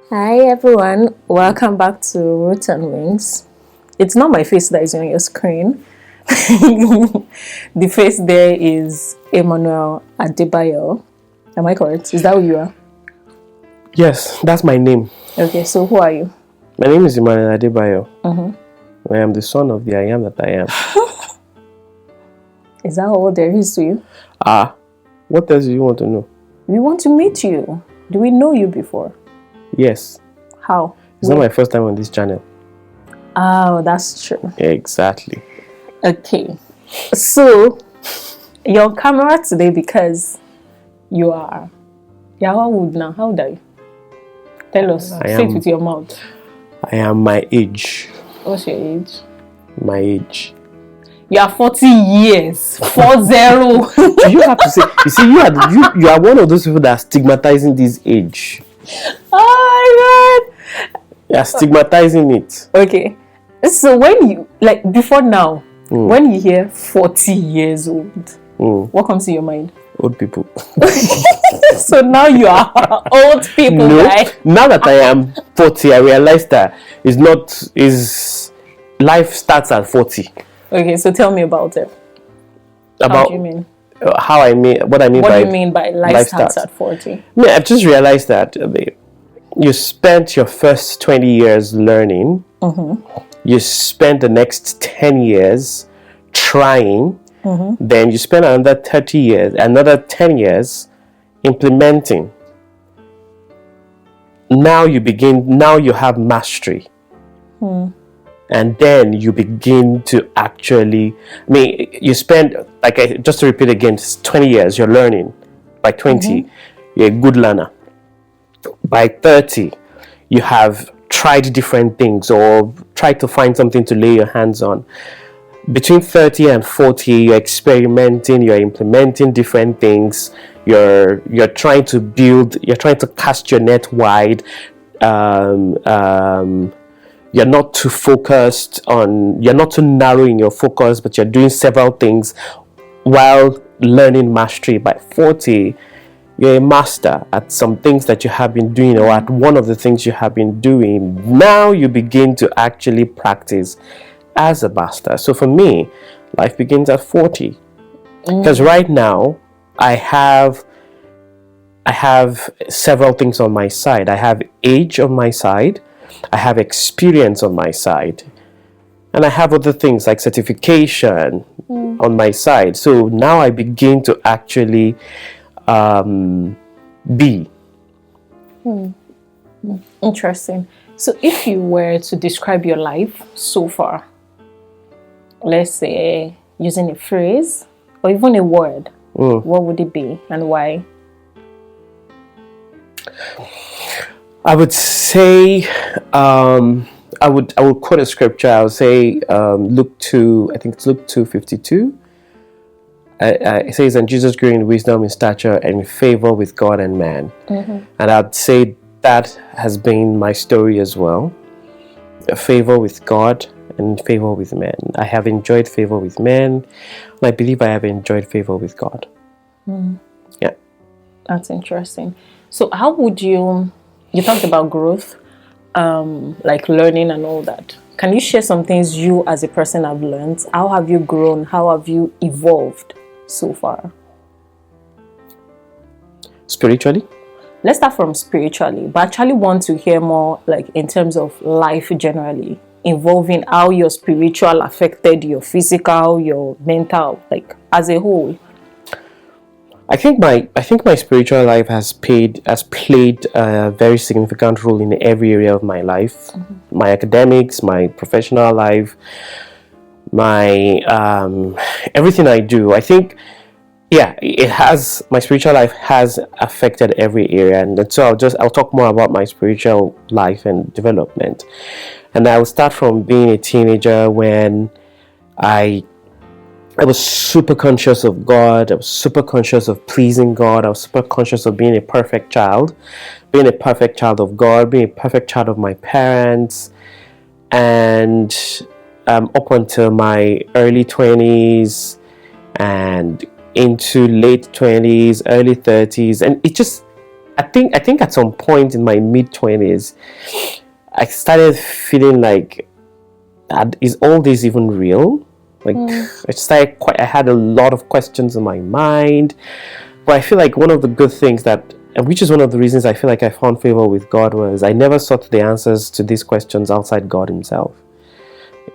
Hi everyone, welcome back to Roots and Wings. It's not my face that is on your screen. The face there is Emmanuel Adebayo. Am I correct? Is that who you are? Yes, that's my name. Okay, so who are you? My name is Emmanuel Adebayo. I am the son of the I am that I am. Is that all there is to you? What else do you want to know? We want to meet you. Do we know you before? Yes. How? It's not my first time on this channel. Oh, that's true. Exactly. Okay. So, you're on camera today because you are Yawa now. How old are you? Tell us. Say it with your mouth. I am my age. What's your age? My age. You are 40 years. 40. So you have to say, you see, you are one of those people that are stigmatizing this age. Oh my god. You are stigmatizing it. Okay. So when you, like before now, when you hear 40 years old, what comes to your mind? Old people. So now you are old people, No, right? now that I am 40, I realize that life starts at 40. Okay, so tell me about it. How do you mean? What I mean What by do you mean by life starts at 40? Yeah, I've just realized that you spent your first 20 years learning. You spent the next 10 years trying. Then you spend another 30 years, another 10 years implementing. Now you have mastery. And then you begin to actually, you spend, just to repeat again, 20 years, you're learning. By 20, you're a good learner. By 30, you have tried different things or tried to find something to lay your hands on. Between 30 and 40, you're experimenting, you're implementing different things, you're trying to build, you're trying to cast your net wide. You're not too focused on, you're not too narrow in your focus, but you're doing several things while learning mastery. By 40, you're a master at some things that you have been doing, or at one of the things you have been doing. Now you begin to actually practice as a master. So for me, life begins at 40. Because right now, I have several things on my side. I have age on my side. I have experience on my side, and I have other things like certification on my side. So now I begin to actually be. Interesting. So if you were to describe your life so far, let's say using a phrase or even a word, what would it be and why? I would say, I would quote a scripture. I would say, Luke 2, I think it's Luke 2:52. It says, "And Jesus grew in wisdom, in stature, and in favor with God and man." And I'd say that has been my story as well. A favor with God and favor with men. I have enjoyed favor with men. And I believe I have enjoyed favor with God. Yeah. That's interesting. So how would you talked about growth, like learning and all that. Can you share some things you as a person have learned? How have you grown? How have you evolved so far? Spiritually? Let's start from spiritually, but I actually want to hear more like in terms of life generally, involving how your spiritual affected your physical, your mental, like as a whole. I think my spiritual life has played a very significant role in every area of my life. My academics, my professional life, my everything I do. I think, my spiritual life has affected every area, and so I'll talk more about my spiritual life and development. And I will start from being a teenager when I was super conscious of God. I was super conscious of pleasing God. I was super conscious of being a perfect child of God, being a perfect child of my parents. And up until my early 20s and into late 20s, early 30s. And I think at some point in my mid-20s, I started feeling like, is all this even real? Like, I had a lot of questions in my mind. But I feel like one of the good things and which is one of the reasons I feel like I found favor with God, was I never sought the answers to these questions outside God himself.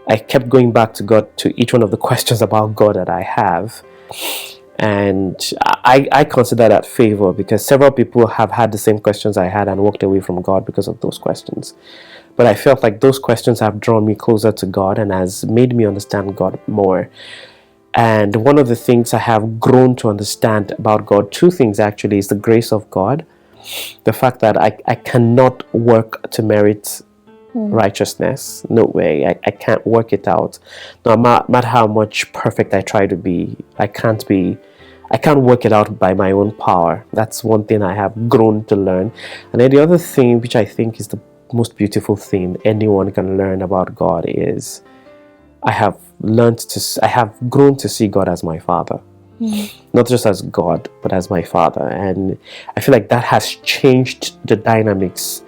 I kept going back to God, to each one of the questions about God that I have. And I consider that favor, because several people have had the same questions I had and walked away from God because of those questions. But I felt like those questions have drawn me closer to God and has made me understand God more. And one of the things I have grown to understand about God, two things actually, is the grace of God. The fact that I cannot work to merit righteousness. No way. I can't work it out. No matter how much perfect I try to be, I can't work it out by my own power. That's one thing I have grown to learn. And then the other thing, which I think is the most beautiful thing anyone can learn about God, is I have grown to see God as my Father. Not just as God, but as my Father. And I feel like that has changed the dynamics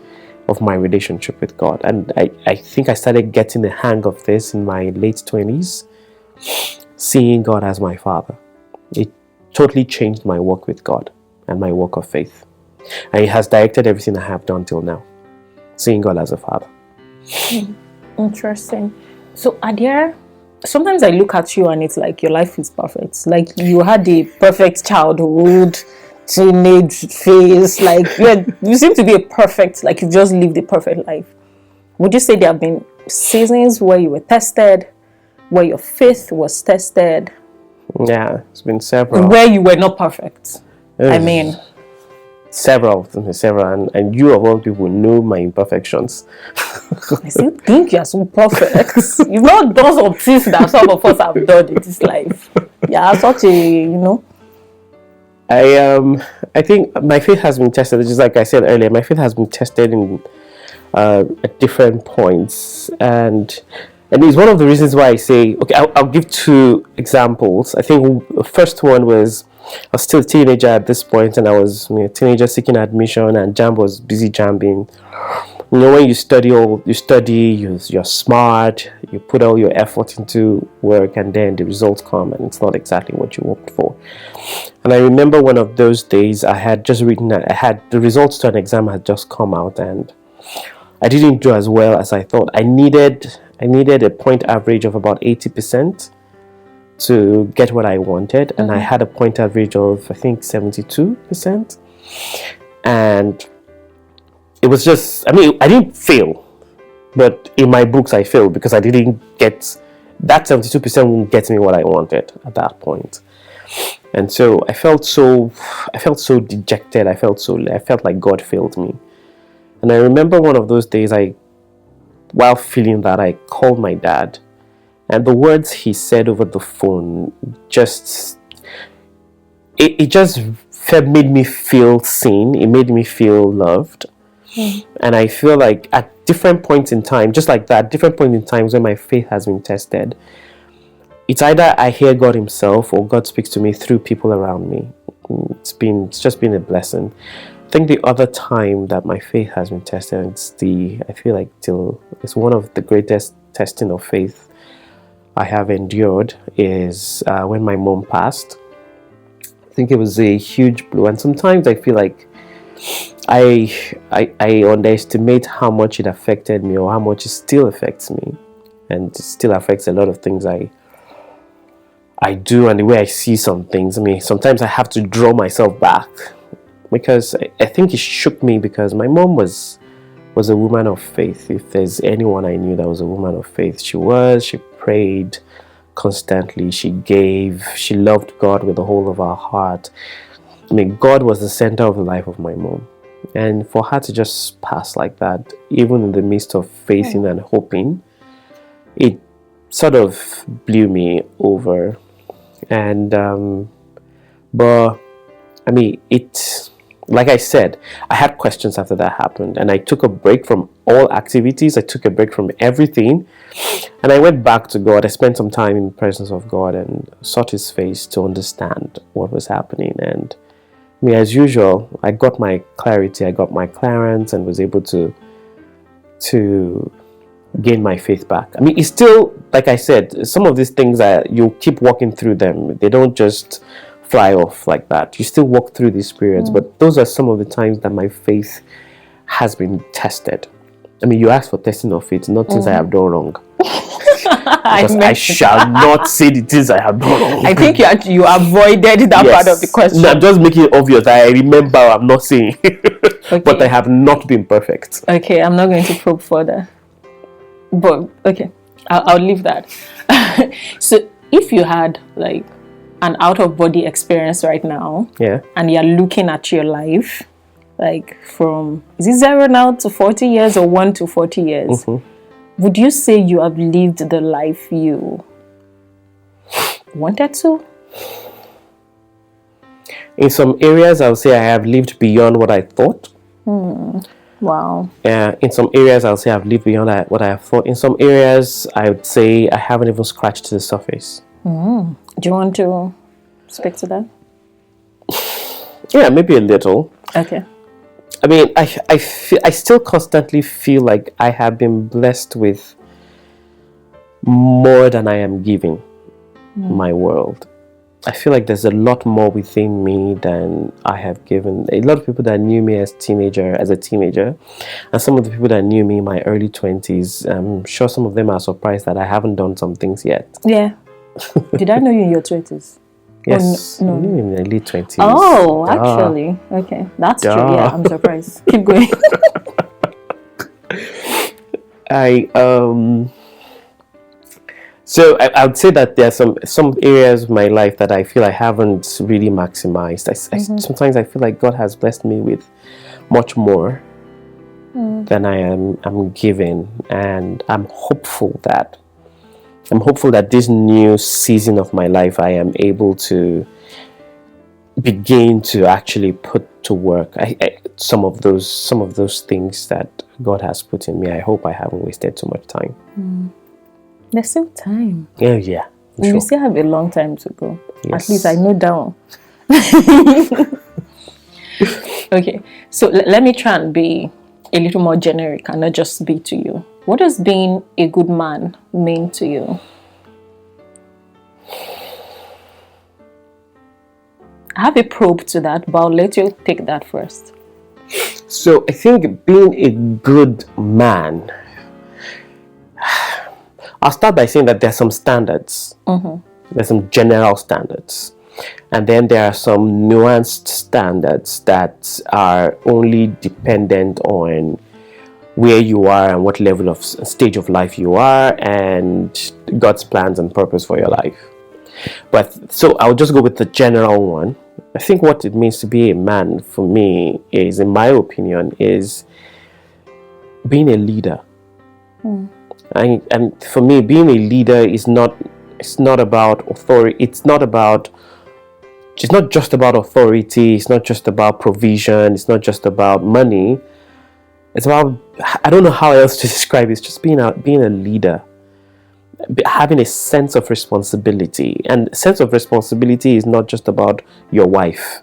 of my relationship with God. And I think I started getting the hang of this in my late 20s, seeing God as my Father. It totally changed my walk with God and my walk of faith. And it has directed everything I have done till now, seeing God as a Father. Interesting. So sometimes I look at you and it's like your life is perfect. Like you had a perfect childhood, teenage phase. Like you seem to be like you've just lived a perfect life. Would you say there have been seasons where you were tested, where your faith was tested? Yeah, it's been several. Where you were not perfect. I mean, several, and you of all people know my imperfections. I still think you're so perfect. You've not done some things that some of us have done in this life. Yeah, such a, I think my faith has been tested, just like I said earlier. My faith has been tested in at different points, and it's one of the reasons why I say, okay, I'll give two examples. I think the first one was, I was still a teenager at this point, and I was a teenager seeking admission, and JAMB was busy jambing. When you study, you're smart, you put all your effort into work, and then the results come, and it's not exactly what you hoped for. And I remember one of those days, I had just written that the results to an exam had just come out, and I didn't do as well as I thought. I needed a point average of about 80% to get what I wanted, and I had a point average of, I think, 72%. And it was just, I didn't fail, but in my books I failed because I didn't get that 72% wouldn't get me what I wanted at that point. And so I felt so dejected. I felt like God failed me. And I remember one of those days, while feeling that, I called my dad, and the words he said over the phone just made me feel seen. It made me feel loved. And I feel like at different points in time, just like that, different points in times when my faith has been tested, it's either I hear God himself or God speaks to me through people around me. It's just been a blessing. I think the other time that my faith has been tested, it's one of the greatest testing of faith I have endured, is when my mom passed. I think it was a huge blow, and sometimes I feel like I underestimate how much it affected me, or how much it still affects me, and it still affects a lot of things I do, and the way I see some things. Sometimes I have to draw myself back, because I think it shook me, because my mom was a woman of faith. If there's anyone I knew that was a woman of faith, she prayed constantly, she gave, she loved God with the whole of her heart. God was the center of the life of my mom. And for her to just pass like that, even in the midst of facing and hoping, it sort of blew me over. And but like I said, I had questions after that happened, and I took a break from all activities. I took a break from everything, and I went back to God. I spent some time in the presence of God and sought his face to understand what was happening. And Me, as usual, I got my clarity, I got my clearance, and was able to gain my faith back. I mean, it's still, like I said, some of these things are, you keep walking through them. They don't just fly off like that. You still walk through these periods, but those are some of the times that my faith has been tested. I mean, you asked for testing of faith, not things I have done wrong. Because I shall not say the things I have done wrong. I think you avoided that part of the question. No, I'm just making it obvious. I remember I'm not saying. Okay. But I have not been perfect. Okay, I'm not going to probe further. But, okay, I'll leave that. So, if you had, like, an out-of-body experience right now, Yeah. and you're looking at your life, like, from, is it 0 now to 40 years or 1 to 40 years? Would you say you have lived the life you wanted to? In some areas, I would say I have lived beyond what I thought. Wow. In some areas, I'll say I've lived beyond what I have thought. In some areas, I would say I haven't even scratched the surface. Do you want to speak to that? Yeah, maybe a little. Okay. I mean, I still constantly feel like I have been blessed with more than I am giving my world. I feel like there's a lot more within me than I have given. A lot of people that knew me as a teenager, and some of the people that knew me in my early 20s, I'm sure some of them are surprised that I haven't done some things yet. Yeah. Did I know you in your 20s? Yes, no. in my late 20s. Oh, actually. Okay, that's true. Yeah, I'm surprised. Keep going. So I would say that there are some areas of my life that I feel I haven't really maximized. Sometimes I feel like God has blessed me with much more than I'm given, and I'm hopeful that this new season of my life I am able to begin to actually put to work some of those things that God has put in me. I hope I haven't wasted too much time. There's still time. Yeah, yeah. You Sure. still have a long time to go. Yes. At least I know that one. Okay, so let me try and be a little more generic and not just be to you. What does being a good man mean to you? I have a probe to that, but I'll let you take that first. So I think being a good man, I'll start by saying that there's some standards. There's some general standards. And then there are some nuanced standards that are only dependent on where you are and what level of stage of life you are and God's plans and purpose for your life. But so I'll just go with the general one. I think what it means to be a man for me is, in my opinion, is being a leader. And for me, being a leader is not about authority. It's not just about authority. It's not just about provision. It's not just about money. It's about, I don't know how else to describe it. It's just being a leader, having a sense of responsibility. And sense of responsibility is not just about your wife.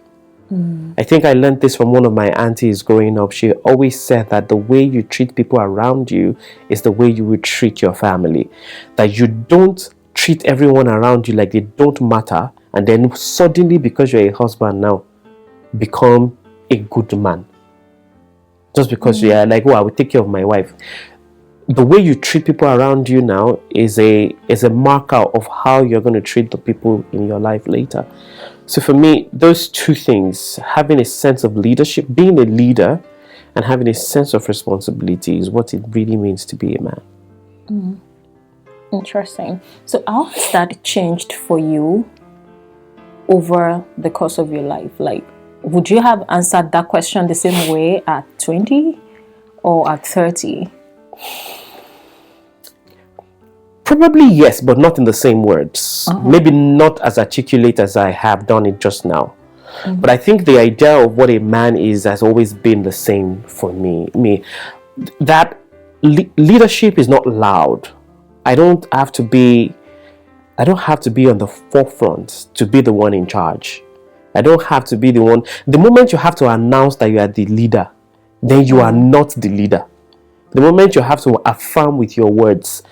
I think I learned this from one of my aunties growing up. She always said that the way you treat people around you is the way you would treat your family. That you don't treat everyone around you like they don't matter, and then suddenly, because you're a husband now, become a good man. Just because you're like, oh, I will take care of my wife. The way you treat people around you now is a marker of how you're going to treat the people in your life later. So for me, those two things, having a sense of leadership, being a leader, and having a sense of responsibility is what it really means to be a man. Interesting. So how has that changed for you over the course of your life? Like, would you have answered that question the same way at 20 or at 30? Probably yes, but not in the same words. Maybe not as articulate as I have done it just now. But I think the idea of what a man is has always been the same for me. That leadership is not loud. I don't have to be on the forefront to be the one in charge. I don't have to be the one. The moment you have to announce that you are the leader, then you are not the leader. The moment you have to affirm with your words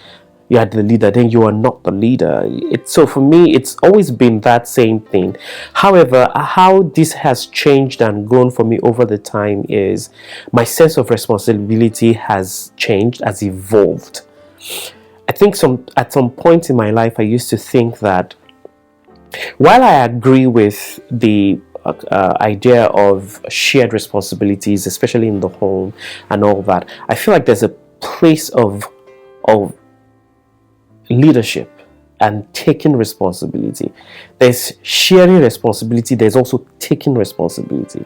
you are the leader, then you are not the leader. So for me, it's always been that same thing. However, how this has changed and grown for me over the time is my sense of responsibility has changed, has evolved. I think at some point in my life, I used to think that while I agree with the idea of shared responsibilities, especially in the home and all that, I feel like there's a place of leadership and taking responsibility. There's sharing responsibility, there's also taking responsibility.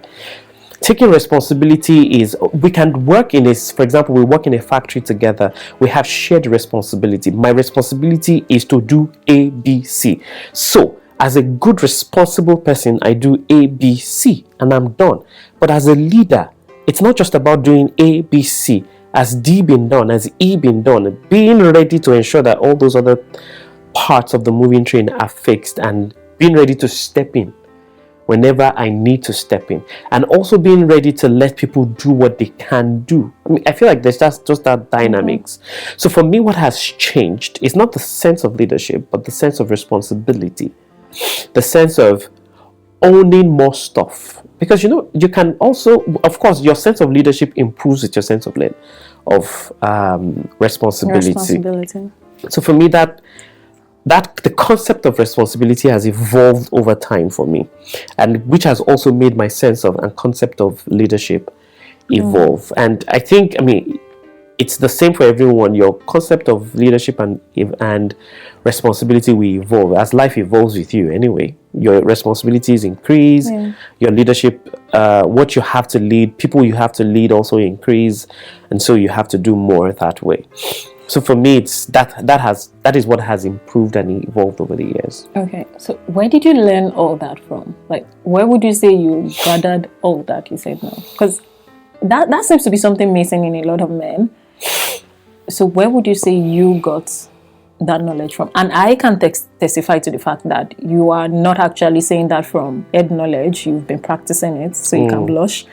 Taking responsibility is, we can work in this, for example, we work in a factory together, we have shared responsibility. My responsibility is to do A, B, C. So as a good responsible person, I do A, B, C and I'm done. But as a leader, it's not just about doing A, B, C. Has D been done? Has E been done? Being ready to ensure that all those other parts of the moving train are fixed, and being ready to step in whenever I need to step in, and also being ready to let people do what they can do. I mean, I feel like there's just that dynamics. So for me, what has changed is not the sense of leadership, but the sense of responsibility, the sense of owning more stuff. Because you can also, of course, your sense of leadership improves with your sense of responsibility. So for me, that the concept of responsibility has evolved over time for me, and which has also made my sense of and concept of leadership evolve. And I think, it's the same for everyone. Your concept of leadership and responsibility will evolve as life evolves with you anyway. Your responsibilities increase, your leadership, what you have to lead, people you have to lead also increase, and so you have to do more that way. So for me, it's that is what has improved and evolved over the years. Okay, so where did you learn all that from? Like, where would you say you gathered all that you said now? Because that seems to be something missing in a lot of men. So where would you say you got that knowledge from? And I can testify to the fact that you are not actually saying that from head knowledge. You've been practicing it, so you can blush.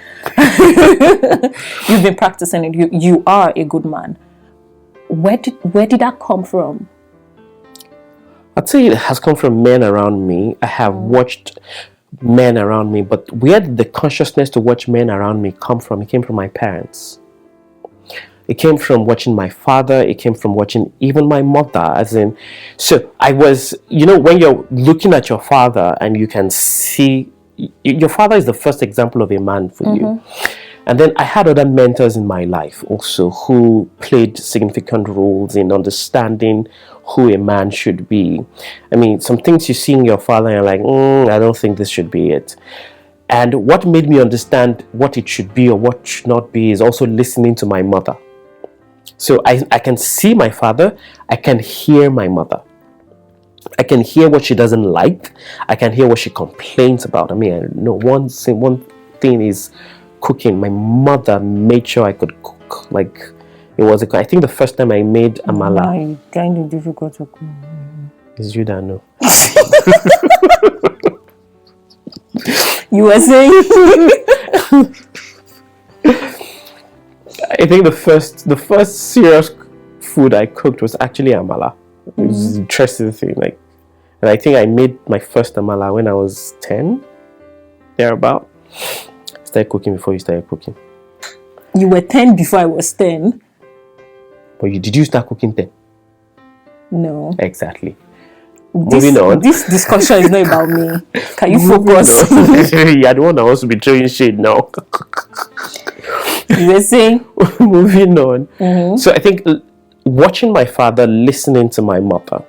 You've been practicing it. You are a good man. Where did that come from? I'd say it has come from men around me. I have watched men around me, but where did the consciousness to watch men around me come from? It came from my parents. It came from watching my father. It came from watching even my mother. So I was, when you're looking at your father and you can see, your father is the first example of a man for you. And then I had other mentors in my life also who played significant roles in understanding who a man should be. Some things you see in your father and you're like, I don't think this should be it. And what made me understand what it should be or what should not be is also listening to my mother. So I can see my father, I can hear my mother. I can hear what she doesn't like. I can hear what she complains about. One thing is cooking. My mother made sure I could cook. Like, it was I think the first time I made amala. It's kind of difficult to cook. It's you that know. You were saying? I think the first serious food I cooked was actually amala. It was an interesting thing. And I think I made my first amala when I was 10, thereabout. I started cooking before you started cooking. You were 10 before I was 10? But did you start cooking 10? No. Exactly. Moving on. This discussion is not about me. Can you focus? You're the one that wants to be throwing shade now. You were saying? Moving on. So I think watching my father, listening to my mother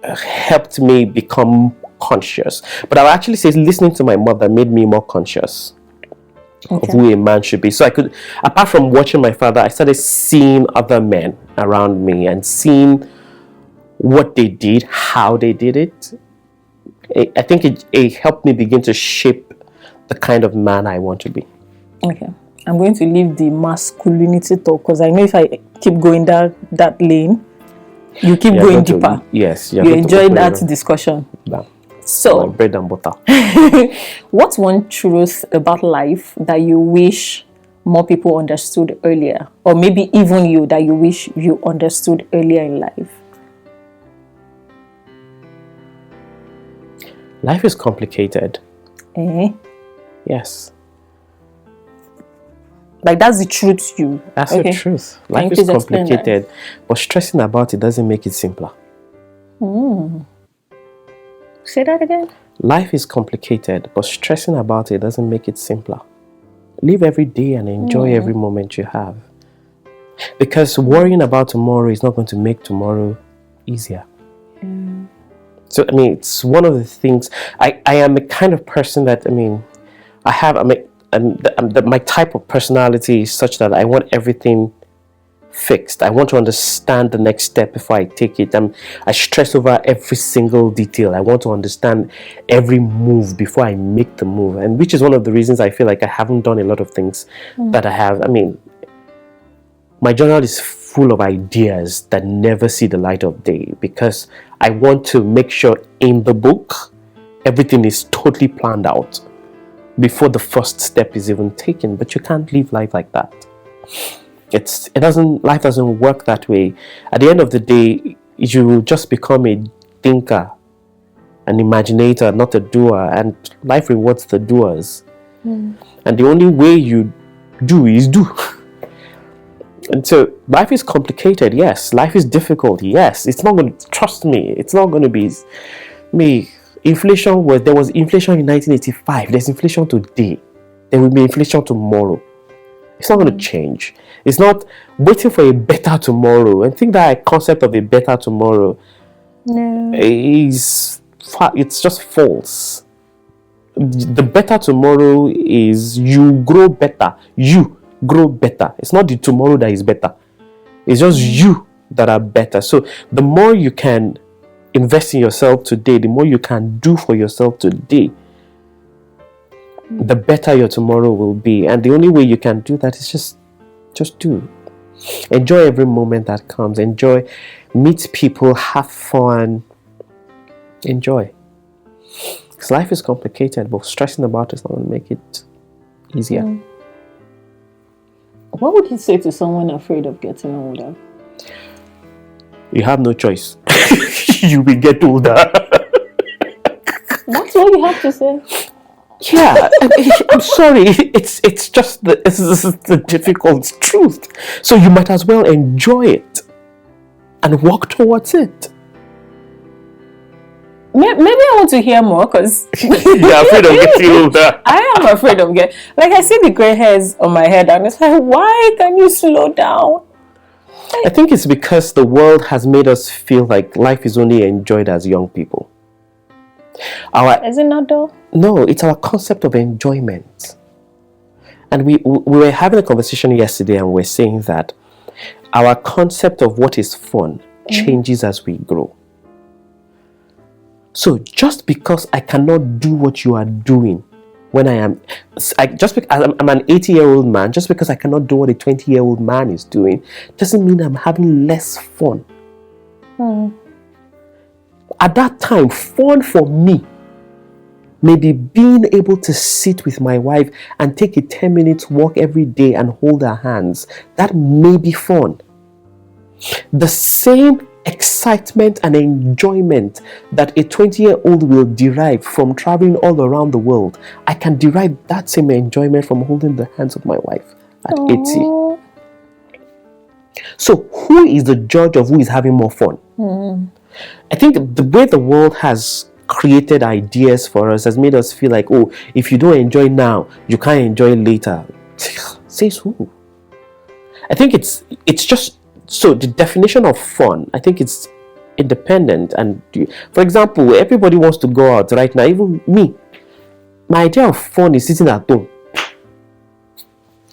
helped me become conscious. But I would actually say listening to my mother made me more conscious of who a man should be. So I could, apart from watching my father, I started seeing other men around me and seeing what they did, how they did it. I think it helped me begin to shape the kind of man I want to be. Okay. I'm going to leave the masculinity talk because I know if I keep going that lane, you keep going deeper. Yes. You enjoy that discussion. Yeah. So, like bread and butter. what's one truth about life that you wish more people understood earlier? Or maybe even you, that you wish you understood earlier in life? Life is complicated. Eh? Yes. Like, that's the truth you... That's Okay. the truth. Can Life you is please explain that? complicated, but stressing about it doesn't make it simpler. Say that again? Life is complicated, but stressing about it doesn't make it simpler. Live every day and enjoy every moment you have. Because worrying about tomorrow is not going to make tomorrow easier. So, I mean, it's one of the things. I am a kind of person that, I mean, my type of personality is such that I want everything fixed. I want to understand the next step before I take it. I stress over every single detail. I want to understand every move before I make the move, and which is one of the reasons I feel like I haven't done a lot of things that I have. I mean, my journal is full of ideas that never see the light of day because I want to make sure in the book everything is totally planned out before the first step is even taken. But you can't live life like that. Life doesn't work that way. At the end of the day, you will just become a thinker, an imaginator, not a doer, and life rewards the doers. And the only way you do is do. And so life is complicated, yes. Life is difficult, yes. It's not going to, trust me, it's not going to be me. Inflation, there was inflation in 1985. There's inflation today. There will be inflation tomorrow. It's not going to change. It's not waiting for a better tomorrow. And I think that concept of a better tomorrow it's just false. The better tomorrow is you grow better. You grow better. It's not the tomorrow that is better. It's just you that are better. So the more you can invest in yourself today, the more you can do for yourself today, the better your tomorrow will be. And the only way you can do that is just do. Enjoy every moment that comes. Enjoy, meet people, have fun. Enjoy. Because life is complicated, but stressing about it is not going to make it easier. What would you say to someone afraid of getting older? You have no choice. You will get older. That's what you have to say. Yeah, I'm sorry. It's just the difficult truth. So you might as well enjoy it and work towards it. Maybe I want to hear more because You're afraid of getting older. I am afraid of getting... Like, I see the grey hairs on my head and it's like, why can you slow down? I think it's because the world has made us feel like life is only enjoyed as young people. Is it not though? No, it's our concept of enjoyment. And we were having a conversation yesterday and we're saying that our concept of what is fun changes as we grow. So just because I cannot do what you are doing when I'm an 80-year-old man, just because I cannot do what a 20-year-old man is doing, doesn't mean I'm having less fun. At that time, fun for me maybe being able to sit with my wife and take a 10-minute walk every day and hold her hands. That may be fun. The same excitement and enjoyment that a 20-year-old will derive from traveling all around the world, I can derive that same enjoyment from holding the hands of my wife at 80. So who is the judge of who is having more fun? I think the way the world has created ideas for us has made us feel like, oh, if you don't enjoy now, you can't enjoy later. Says who? I think it's just, so the definition of fun, I think it's independent. And for example, everybody wants to go out right now, even me. My idea of fun is sitting at home,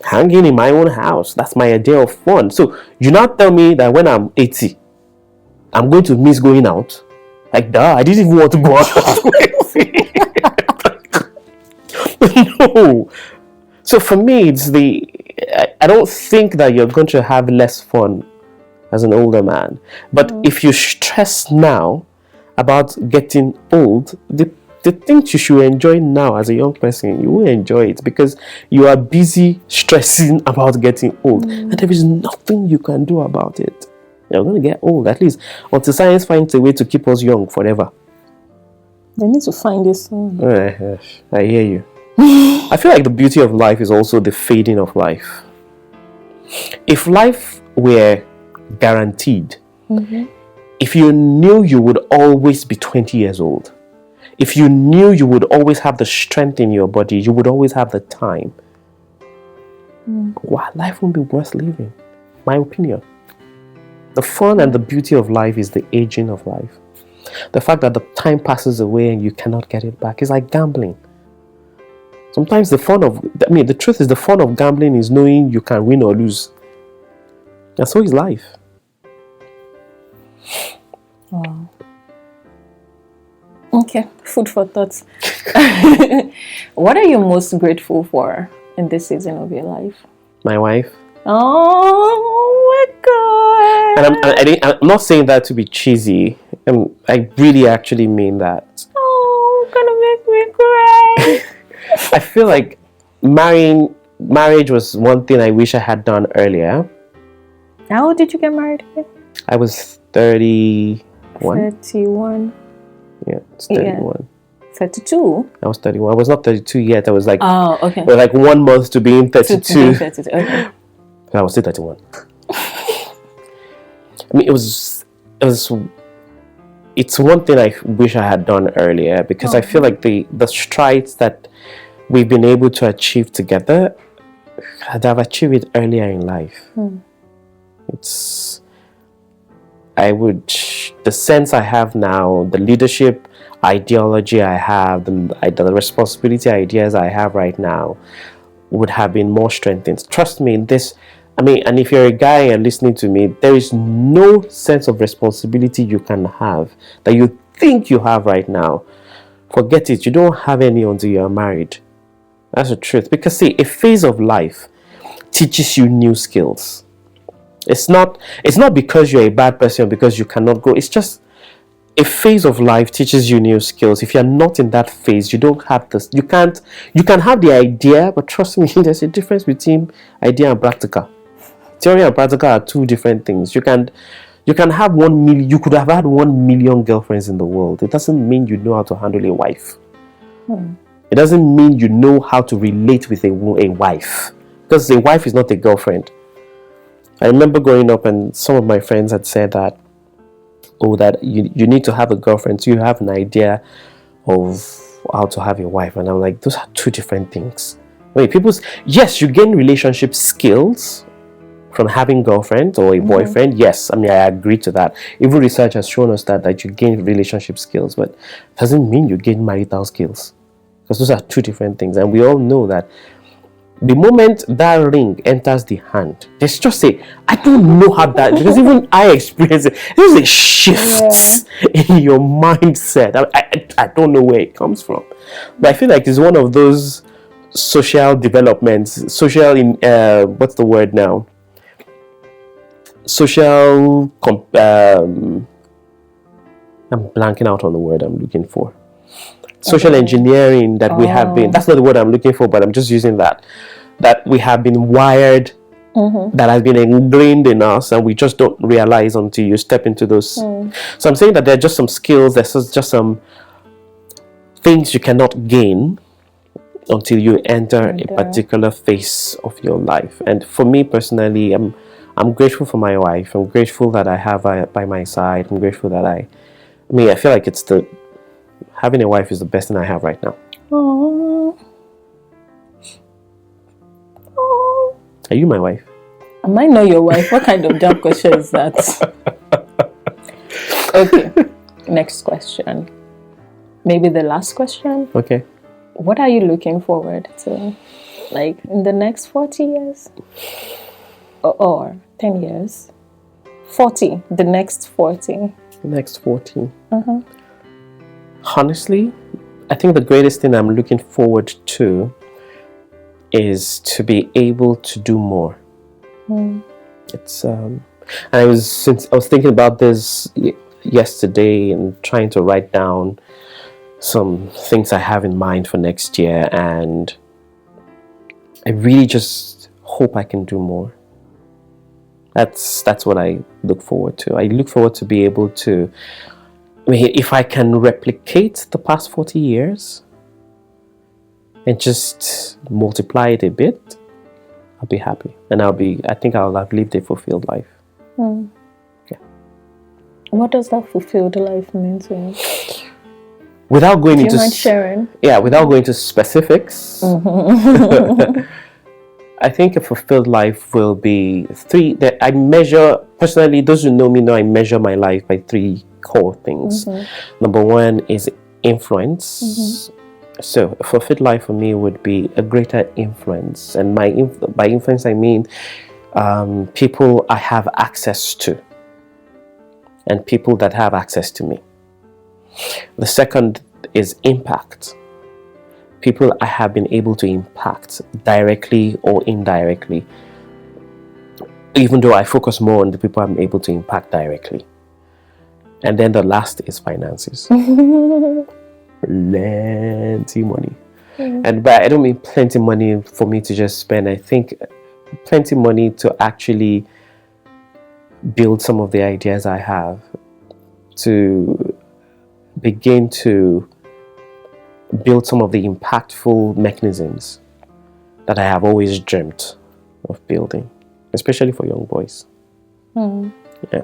hanging in my own house. That's my idea of fun. So you now tell me that when I'm 80, I'm going to miss going out. Like, duh, I didn't even want to go out. No. So for me, I don't think that you're going to have less fun as an older man. But if you stress now about getting old, the the things you should enjoy now as a young person, you won't enjoy it because you are busy stressing about getting old, and there is nothing you can do about it. You're going to get old, at least until science finds a way to keep us young forever. They need to find this song. I hear you. I feel like the beauty of life is also the fading of life. If life were guaranteed, if you knew you would always be 20 years old, if you knew you would always have the strength in your body, you would always have the time, wow, life won't be worth living. My opinion. The fun and the beauty of life is the aging of life. The fact that the time passes away and you cannot get it back is like gambling. Sometimes the truth is the fun of gambling is knowing you can win or lose. And so is life. Wow. Okay, food for thought. What are you most grateful for in this season of your life? My wife. Oh my God. And I'm not saying that to be cheesy. I really actually mean that. Oh, gonna make me cry. I feel like marriage was one thing I wish I had done earlier. How old did you get married again? I was 31. 31. Yeah, it's 31. 32? I was 31. I was not 32 yet. I was like, oh, okay. We're like 1 month to being 32. To being 32. Okay. I was still 31. I mean, it's one thing I wish I had done earlier because I feel like the strides that we've been able to achieve together, I'd have achieved it earlier in life. The sense I have now, the leadership ideology I have, the responsibility ideas I have right now would have been more strengthened. Trust me, and if you're a guy and listening to me, there is no sense of responsibility you can have that you think you have right now. Forget it. You don't have any until you're married. That's the truth. Because see, a phase of life teaches you new skills. It's not because you're a bad person or because you cannot grow. It's just a phase of life teaches you new skills. If you're not in that phase, you don't have this. You can have the idea, but trust me, there's a difference between idea and practical. Theory and practical are two different things. You can have 1 million. You could have had 1 million girlfriends in the world. It doesn't mean you know how to handle a wife. It doesn't mean you know how to relate with a wife, because a wife is not a girlfriend. I remember growing up and some of my friends had said that, that you need to have a girlfriend so you have an idea of how to have a wife. And I'm like, those are two different things. Yes, you gain relationship skills from having girlfriend or a boyfriend. Yes, I agree to that. Even research has shown us that you gain relationship skills, but it doesn't mean you gain marital skills, because those are two different things. And we all know that the moment that ring enters the hand, there's just I don't know how that, because even I experience it. There's a shift in your mindset. I don't know where it comes from, but I feel like it's one of those social developments. What's the word now? I'm blanking out on the word I'm looking for. Social engineering that we have been, that's not the word I'm looking for, but I'm just using that we have been wired, that has been ingrained in us, and we just don't realize until you step into those. So I'm saying that there are just some skills, there's just some things you cannot gain until you enter a particular phase of your life. And for me personally, I'm grateful for my wife. I'm grateful that I have her by my side. I'm grateful that I feel like having a wife is the best thing I have right now. Aww. Aww. Are you my wife? I might know your wife. What kind of dumb question is that? Okay. Next question. Maybe the last question. Okay. What are you looking forward to? Like in the next 40 years? Or 10 years? 40. The next 40. The next 40. Honestly, I think the greatest thing I'm looking forward to is to be able to do more. It's I was thinking about this yesterday and trying to write down some things I have in mind for next year, and I really just hope I can do more. That's what I look forward to. I look forward to be able to, I mean, if I can replicate the past 40 years and just multiply it a bit, I'll be happy. And I think I'll have lived a fulfilled life. Yeah. What does that fulfilled life mean to you? Without going Do into you mind sharing? Yeah, without going into specifics, I think a fulfilled life will be three that I measure personally. Those who know me know I measure my life by three core things. Number one is influence. So a fulfilled life for me would be a greater influence, and by influence I mean people I have access to, and people that have access to me. The second is impact. People I have been able to impact directly or indirectly, even though I focus more on the people I'm able to impact directly. And then the last is finances. Plenty money. And by I don't mean plenty money for me to just spend. I think plenty money to actually build some of the ideas I have, to begin to build some of the impactful mechanisms that I have always dreamt of building, especially for young boys. Yeah.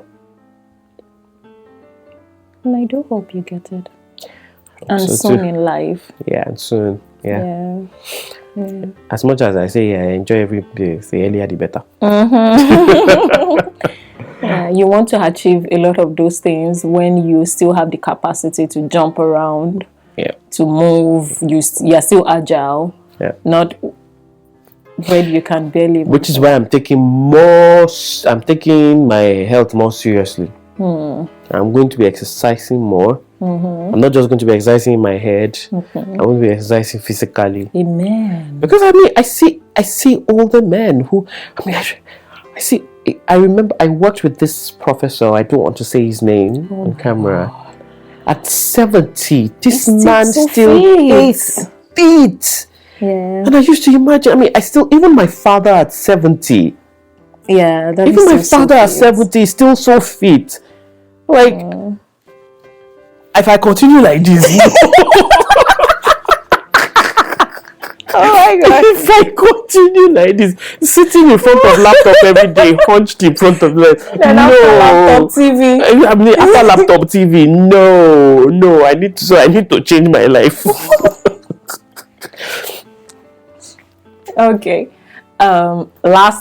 And I do hope you get it. And So soon too. in life. Yeah, and soon. Yeah. Yeah. As much as I say, I enjoy every day, the earlier the better. Yeah, you want to achieve a lot of those things when you still have the capacity to jump around, Yeah. to move. You're still agile. Yeah. Not when you can barely move. Which is why I'm taking my health more seriously. I'm going to be exercising more. I'm not just going to be exercising in my head. I'm going to be exercising physically. Amen. Because I mean, I see older men who, I remember I worked with this professor, I don't want to say his name on camera. At 70, this man still is fit. Yeah. And I used to imagine, I mean, even my father at 70, Yeah. That even is my so father at cute. 70 is still so fit. Like, if I continue like this, Oh my God. if I continue like this, sitting in front of laptop every day, hunched in front of Then after laptop TV. I mean, after laptop TV, no, I need to change my life. Okay. Last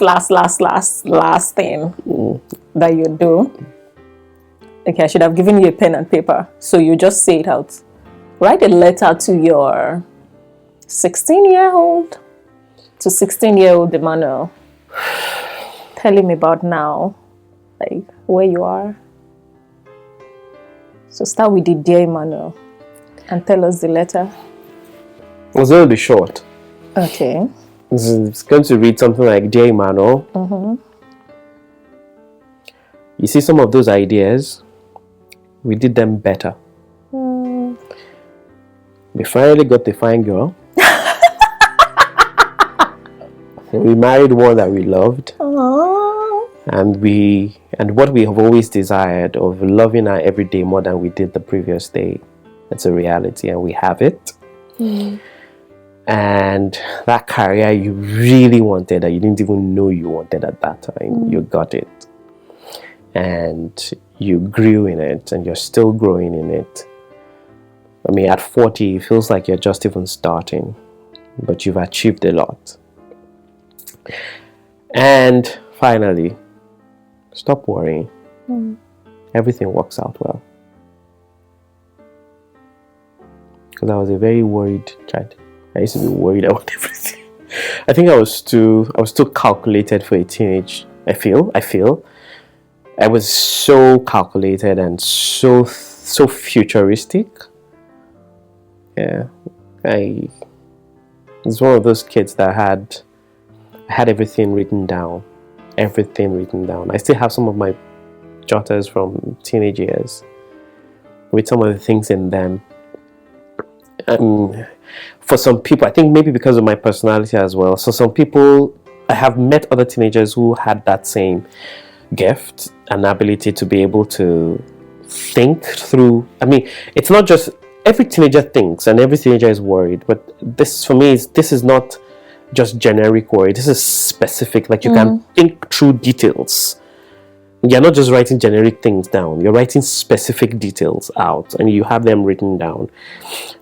thing that you do. Okay, I should have given you a pen and paper, so you just say it out. Write a letter to your 16-year-old Emmanuel. Tell him about now, like where you are. So start with the dear Emmanuel and tell us the letter. It's going to be short. Okay. It's going to read something like, Dear Emmanuel, you see some of those ideas, we did them better. We finally got the fine girl. We married one that we loved. Aww. And what we have always desired of loving her every day more than we did the previous day, it's a reality, and we have it. And that career you really wanted, that you didn't even know you wanted at that time, you got it. And you grew in it, and you're still growing in it. I mean, at 40, it feels like you're just even starting, but you've achieved a lot. And finally, stop worrying. Everything works out well. Because I was a very worried child. I used to be worried about everything. I think I was too calculated for a teenage. I feel. I was so calculated and so futuristic. Yeah, I was one of those kids that had everything written down. I still have some of my jotters from teenage years with some of the things in them. for some people, I think maybe because of my personality as well. So some people, I have met other teenagers who had that same gift and ability to be able to think through. I mean, it's not just every teenager thinks and every teenager is worried, but this for me this is not just generic worry. This is specific. Like you can think through details. You're not just writing generic things down. You're writing specific details out, and you have them written down.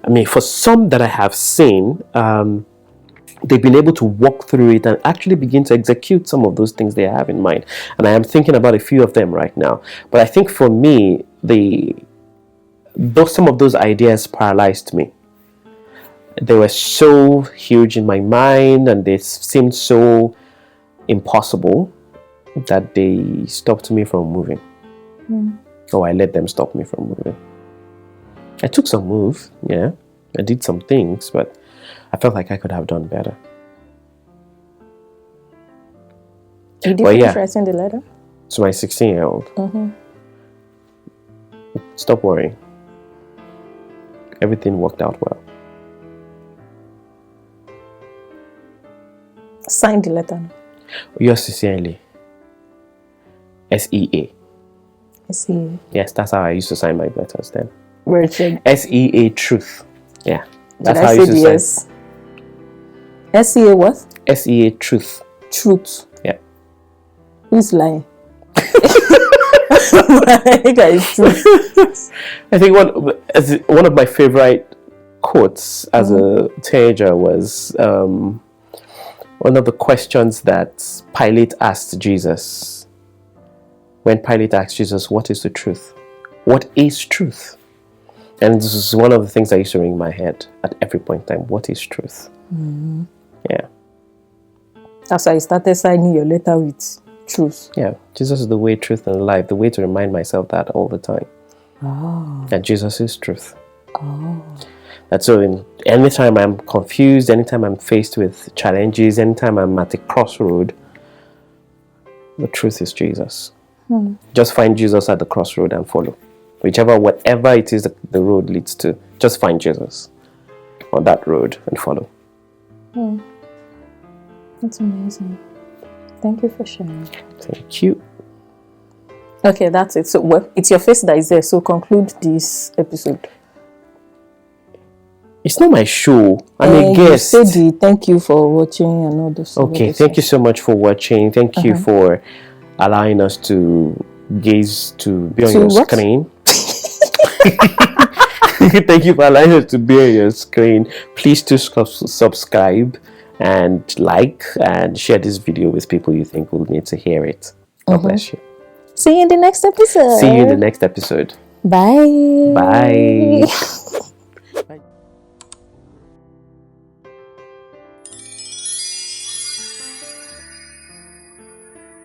I mean, for some that I have seen, they've been able to walk through it and actually begin to execute some of those things they have in mind. And I am thinking about a few of them right now. But I think for me, some of those ideas paralyzed me. They were so huge in my mind and they seemed so impossible that they stopped me from moving. Or I let them stop me from moving. I took some moves, yeah. I did some things, but I felt like I could have done better. Did you finish writing the letter? To my 16-year-old. Stop worrying. Everything worked out well. Sign the letter. Yours sincerely. SEA. SEA. Yes, that's how I used to sign my letters then. Richard. SEA Truth. Yeah. That's Did how I I used say to the sign. S? SEA what? SEA Truth. Truth. Yeah. Who's lying? My guy is truth. I think one of my favorite quotes as a teenager was one of the questions that Pilate asked Jesus. When Pilate asked Jesus, what is the truth? What is truth? And this is one of the things I used to ring in my head at every point in time. What is truth? Yeah. That's why I started signing your letter with truth. Yeah. Jesus is the way, truth, and life. The way to remind myself that all the time. That Jesus is truth. And so anytime I'm confused, anytime I'm faced with challenges, anytime I'm at a crossroad, the truth is Jesus. Just find Jesus at the crossroad and follow. Whatever it is that the road leads to, just find Jesus on that road and follow. That's amazing. Thank you for sharing. Thank you. Okay, that's it. So it's your face that is there. So conclude this episode. It's not my show. I'm a guest. You said thank you for watching and all this. Okay, thank you so much for watching. Thank you for allowing us to be on your screen. Thank you for allowing us to be on your screen. Please do subscribe and like and share this video with people you think will need to hear it. God bless you. See you in the next episode. See you in the next episode. Bye. Bye. Bye.